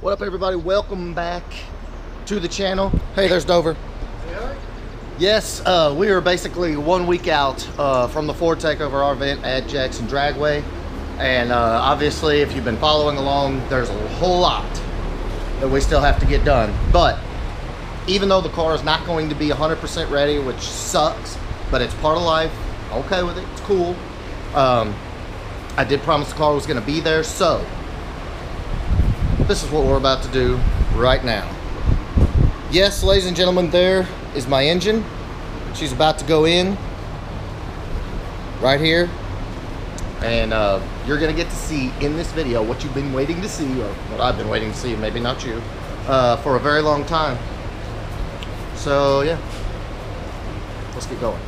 What up, everybody? Welcome back to the channel. Hey, there's Dover. Yes, we are basically 1 week out from the Ford Takeover, our event at Jackson Dragway. And obviously, if you've been following along, there's a whole lot that we still have to get done. But even though the car is not going to be 100% ready, which sucks, but it's part of life, I'm okay with it, it's cool. I did promise the car was going to be there, so this is what we're about to do right now. Yes, ladies and gentlemen, there is my engine. She's about to go in right here, and you're gonna get to see in this video what you've been waiting to see, or what I've been waiting to see, maybe not you, for a very long time. So yeah, let's get going.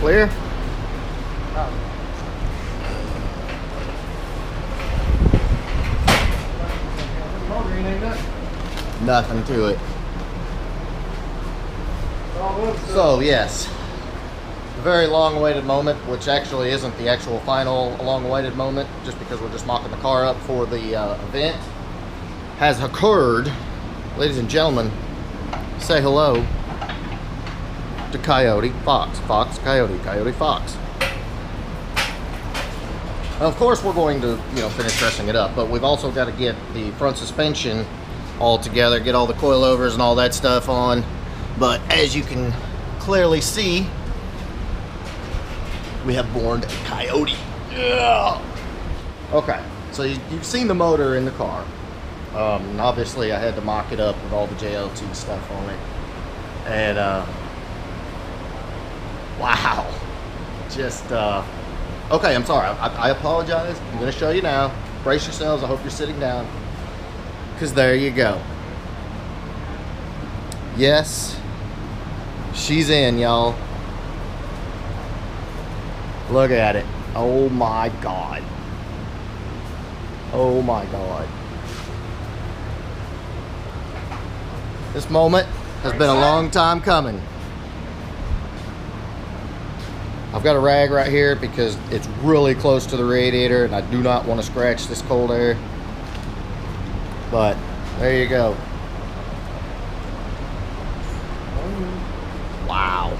Clear? Nothing to it. So yes, a very long-awaited moment, which actually isn't the actual final long-awaited moment, just because we're just mocking the car up for the event, has occurred. Ladies and gentlemen, say hello to Coyote, Fox, Fox, Coyote, Coyote, Fox. Now, of course, we're going to, finish dressing it up, but we've also got to get the front suspension all together, get all the coilovers and all that stuff on. But as you can clearly see, we have born a Coyote. Yeah. Okay, so you've seen the motor in the car. And obviously, I had to mock it up with all the JLT stuff on it. And, wow. Just, okay, I'm sorry. I apologize. I'm going to show you now. Brace yourselves. I hope you're sitting down. Because there you go. Yes. She's in, y'all. Look at it. Oh, my God. Oh, my God. This moment has been a long time coming. I've got a rag right here because it's really close to the radiator and I do not want to scratch this cold air. But there you go. Wow.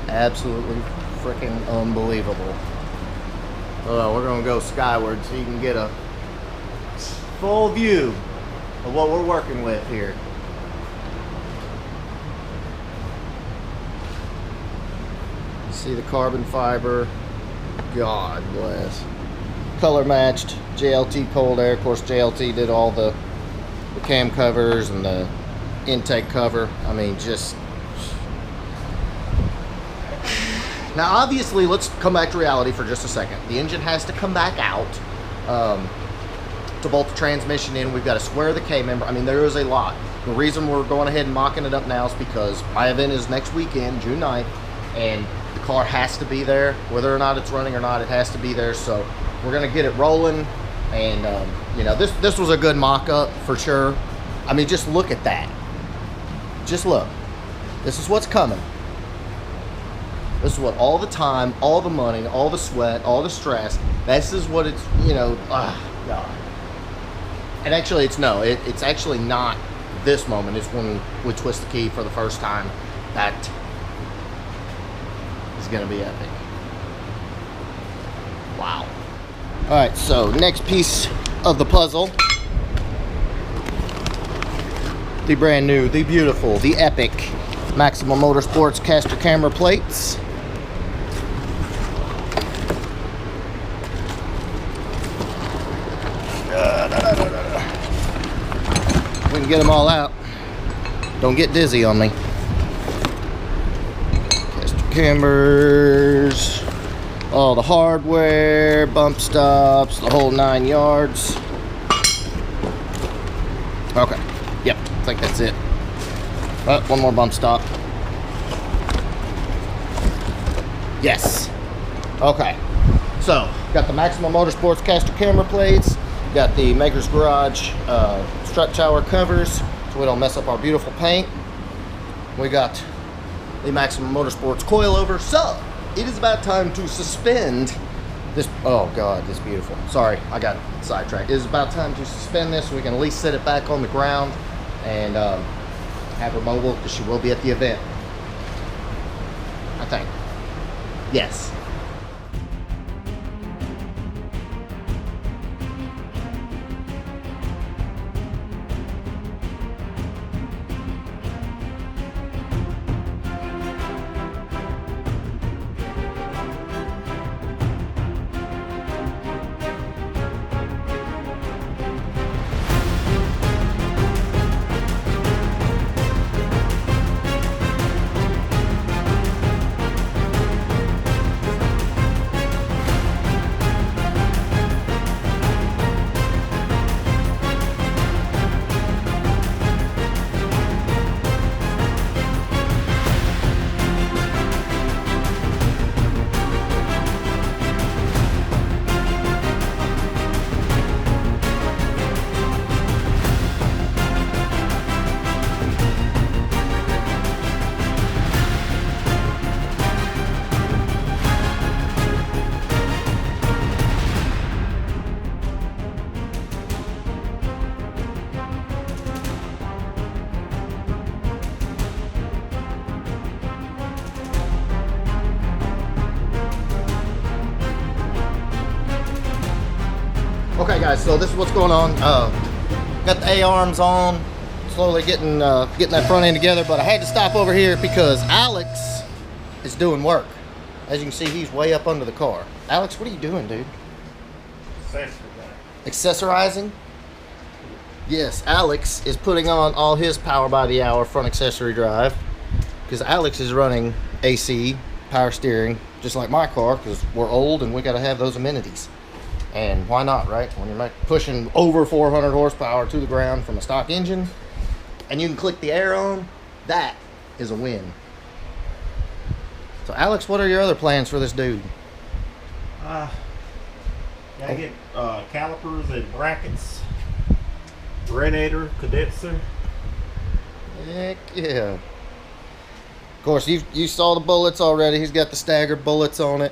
Absolutely freaking unbelievable. We're gonna go skyward so you can get a full view of what we're working with here. See the carbon fiber. God bless. Color matched JLT cold air. Of course, JLT did all the cam covers and the intake cover. I mean, just. Now, obviously, let's come back to reality for just a second. The engine has to come back out to bolt the transmission in. We've got to square the K-member. I mean, there is a lot. The reason we're going ahead and mocking it up now is because my event is next weekend, June 9th, and the car has to be there. Whether or not it's running or not, it has to be there. So we're going to get it rolling. And, you know, this was a good mock-up for sure. I mean, just look at that. Just look. This is what's coming. This is what all the time, all the money, all the sweat, all the stress, this is what it's, you know, God. And actually, it's actually not this moment. It's when we twist the key for the first time. That is going to be epic. Wow. All right, so next piece of the puzzle. The brand new, the beautiful, the epic Maximum Motorsports caster camera plates. We can get them all out. Don't get dizzy on me. Caster cameras, all the hardware, bump stops, the whole 9 yards. Okay. Yep, I think that's it. One more bump stop. Yes. Okay. So, got the Maximum Motorsports caster camera plates. Got the Maker's Garage strut tower covers so we don't mess up our beautiful paint. We got the Maximum Motorsports coilover. So, it is about time to suspend this. Oh God, this is beautiful. Sorry, I got sidetracked. It is about time to suspend this so we can at least set it back on the ground and have her mobile because she will be at the event. I think. Yes. Okay guys, so this is what's going on. Got the A-arms on, slowly getting that front end together, but I had to stop over here because Alex is doing work. As you can see, he's way up under the car. Alex, what are you doing, dude? Accessorizing? Yes, Alex is putting on all his power by the hour front accessory drive because Alex is running AC, power steering, just like my car because we're old and we got to have those amenities. And why not, right? When you're pushing over 400 horsepower to the ground from a stock engine and you can click the air on, that is a win. So Alex, what are your other plans for this dude? Gotta get calipers and brackets, radiator, condenser. Heck yeah. Of course, you saw the bullets already. He's got the staggered bullets on it.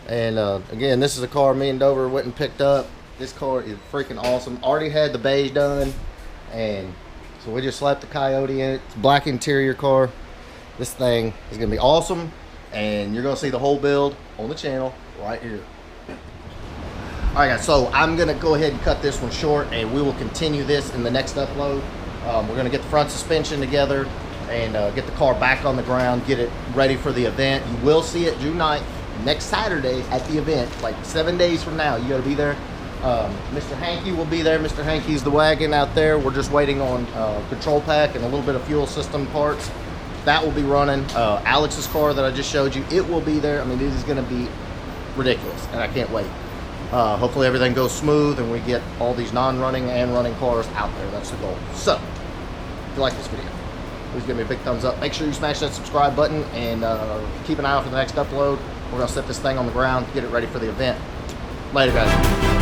And again, this is a car me and Dover went and picked up. This car is freaking awesome. Already had the beige done. And so we just slapped the Coyote in it. It's a black interior car. This thing is going to be awesome. And you're going to see the whole build on the channel right here. Alright guys, so I'm going to go ahead and cut this one short. And we will continue this in the next upload. We're going to get the front suspension together. And get the car back on the ground, get it ready for the event. You will see it June 9th, next Saturday at the event, like 7 days from now. You got to be there. Mr. Hankey will be there. Mr. Hankey's the wagon out there. We're just waiting on control pack and a little bit of fuel system parts. That will be running. Alex's car that I just showed you, it will be there. I mean, this is going to be ridiculous, and I can't wait. Hopefully everything goes smooth and we get all these non-running and running cars out there. That's the goal. So, if you like this video, please give me a big thumbs up. Make sure you smash that subscribe button and keep an eye out for the next upload. We're going to set this thing on the ground, get it ready for the event. Later, guys.